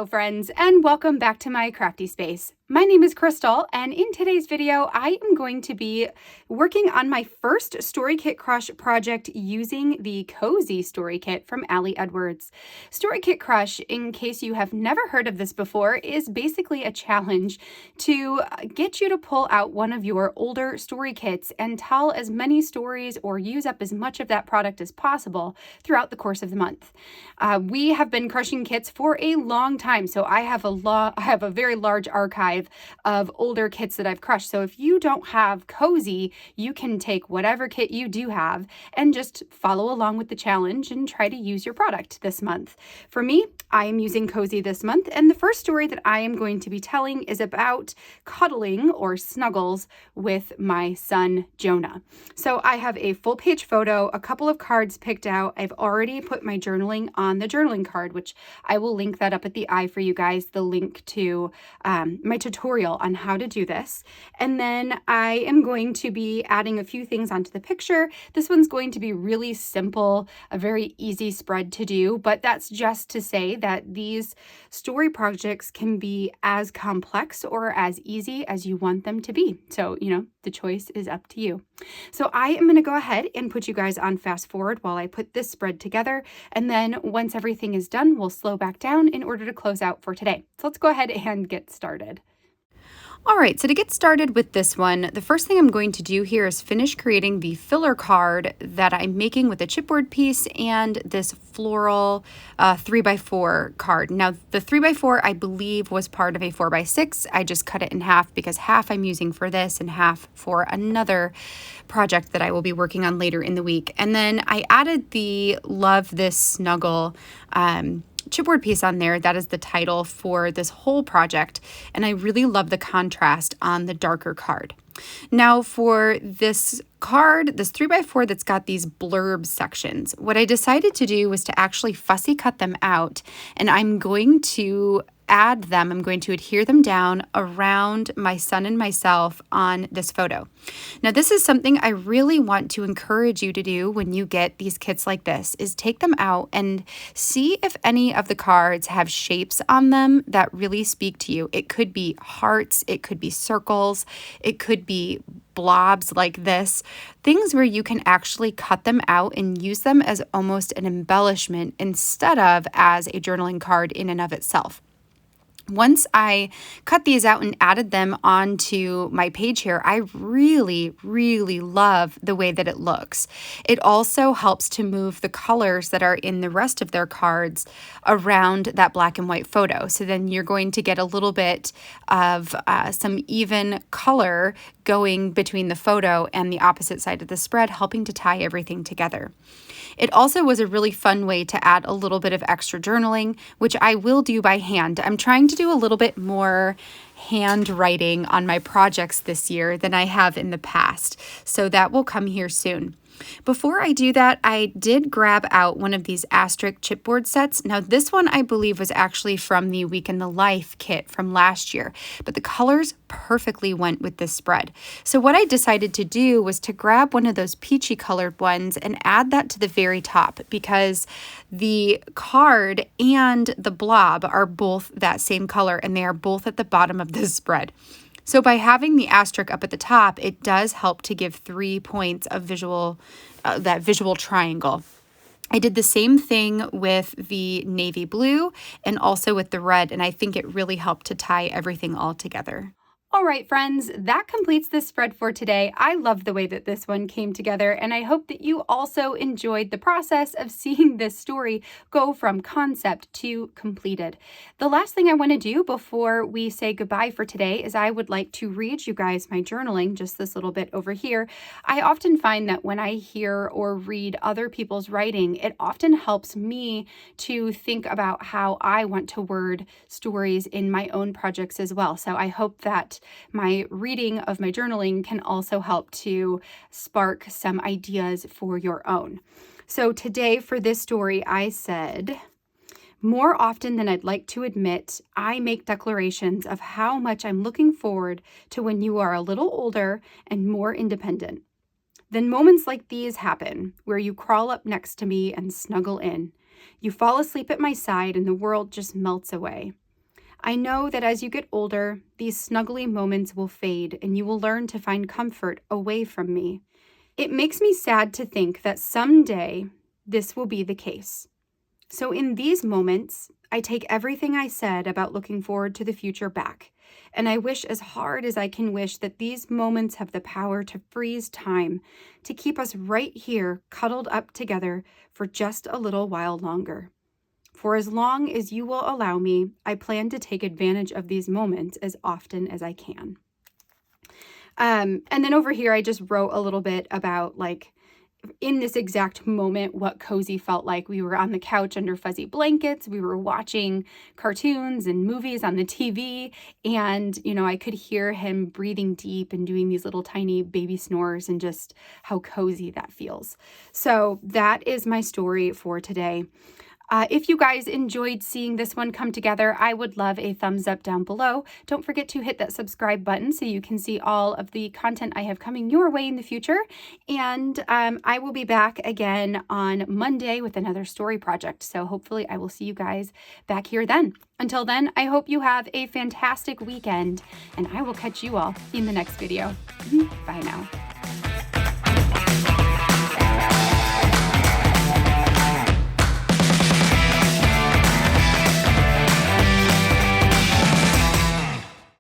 Hello friends, and welcome back to my crafty space. My name is Crystal, and in today's video, I am going to be working on my first Story Kit Crush project using the Cozy Story Kit from Ali Edwards. Story Kit Crush, in case you have never heard of this before, is basically a challenge to get you to pull out one of your older story kits and tell as many stories or use up as much of that product as possible throughout the course of the month. We have been crushing kits for a long time, so I have a very large archive of older kits that I've crushed. So if you don't have Cozy, you can take whatever kit you do have and just follow along with the challenge and try to use your product this month. For me, I am using Cozy this month, and the first story that I am going to be telling is about cuddling or snuggles with my son Jonah. So I have a full page photo, a couple of cards picked out. I've already put my journaling on the journaling card, which I will link that up at the eye for you guys, the link to my tutorial on how to do this. And then I am going to be adding a few things onto the picture. This one's going to be really simple, a very easy spread to do, but that's just to say that these story projects can be as complex or as easy as you want them to be. So, the choice is up to you. So I am going to go ahead and put you guys on fast forward while I put this spread together. And then once everything is done, we'll slow back down in order to close out for today. So let's go ahead and get started. All right, so to get started with this one, the first thing I'm going to do here is finish creating the filler card that I'm making with a chipboard piece and this floral 3x4 card. Now, the 3x4, I believe, was part of a 4x6. I just cut it in half because half I'm using for this and half for another project that I will be working on later in the week. And then I added the Love This Snuggle chipboard piece on there. That is the title for this whole project, and I really love the contrast on the darker card. Now for this card, this 3x4 that's got these blurb sections, what I decided to do was to actually fussy cut them out, and I'm going to adhere them down around my son and myself on this photo. Now, this is something I really want to encourage you to do when you get these kits like this, is take them out and see if any of the cards have shapes on them that really speak to you. It could be hearts, it could be circles, it could be blobs like this, things where you can actually cut them out and use them as almost an embellishment instead of as a journaling card in and of itself. Once I cut these out and added them onto my page here, I really, really love the way that it looks. It also helps to move the colors that are in the rest of their cards around that black and white photo. So then you're going to get a little bit of some even color going between the photo and the opposite side of the spread, helping to tie everything together. It also was a really fun way to add a little bit of extra journaling, which I will do by hand. I'm trying to do a little bit more handwriting on my projects this year than I have in the past, so that will come here soon. Before I do that, I did grab out one of these asterisk chipboard sets. Now, this one I believe was actually from the Week in the Life kit from last year, but the colors perfectly went with this spread. So what I decided to do was to grab one of those peachy colored ones and add that to the very top, because the card and the blob are both that same color and they are both at the bottom of this spread. So by having the asterisk up at the top, it does help to give 3 points of that visual triangle. I did the same thing with the navy blue and also with the red, and I think it really helped to tie everything all together. All right, friends, that completes this spread for today. I love the way that this one came together, and I hope that you also enjoyed the process of seeing this story go from concept to completed. The last thing I want to do before we say goodbye for today is I would like to read you guys my journaling, just this little bit over here. I often find that when I hear or read other people's writing, it often helps me to think about how I want to word stories in my own projects as well. So I hope that my reading of my journaling can also help to spark some ideas for your own. So today for this story, I said, more often than I'd like to admit, I make declarations of how much I'm looking forward to when you are a little older and more independent. Then moments like these happen, where you crawl up next to me and snuggle in. You fall asleep at my side and the world just melts away. I know that as you get older, these snuggly moments will fade and you will learn to find comfort away from me. It makes me sad to think that someday this will be the case. So in these moments, I take everything I said about looking forward to the future back, and I wish as hard as I can wish that these moments have the power to freeze time, to keep us right here cuddled up together for just a little while longer. For as long as you will allow me, I plan to take advantage of these moments as often as I can. And then over here, I just wrote a little bit about like, in this exact moment, what cozy felt like. We were on the couch under fuzzy blankets. We were watching cartoons and movies on the TV. And, I could hear him breathing deep and doing these little tiny baby snores, and just how cozy that feels. So that is my story for today. If you guys enjoyed seeing this one come together, I would love a thumbs up down below. Don't forget to hit that subscribe button so you can see all of the content I have coming your way in the future. And I will be back again on Monday with another story project. So hopefully I will see you guys back here then. Until then, I hope you have a fantastic weekend, and I will catch you all in the next video. Bye now.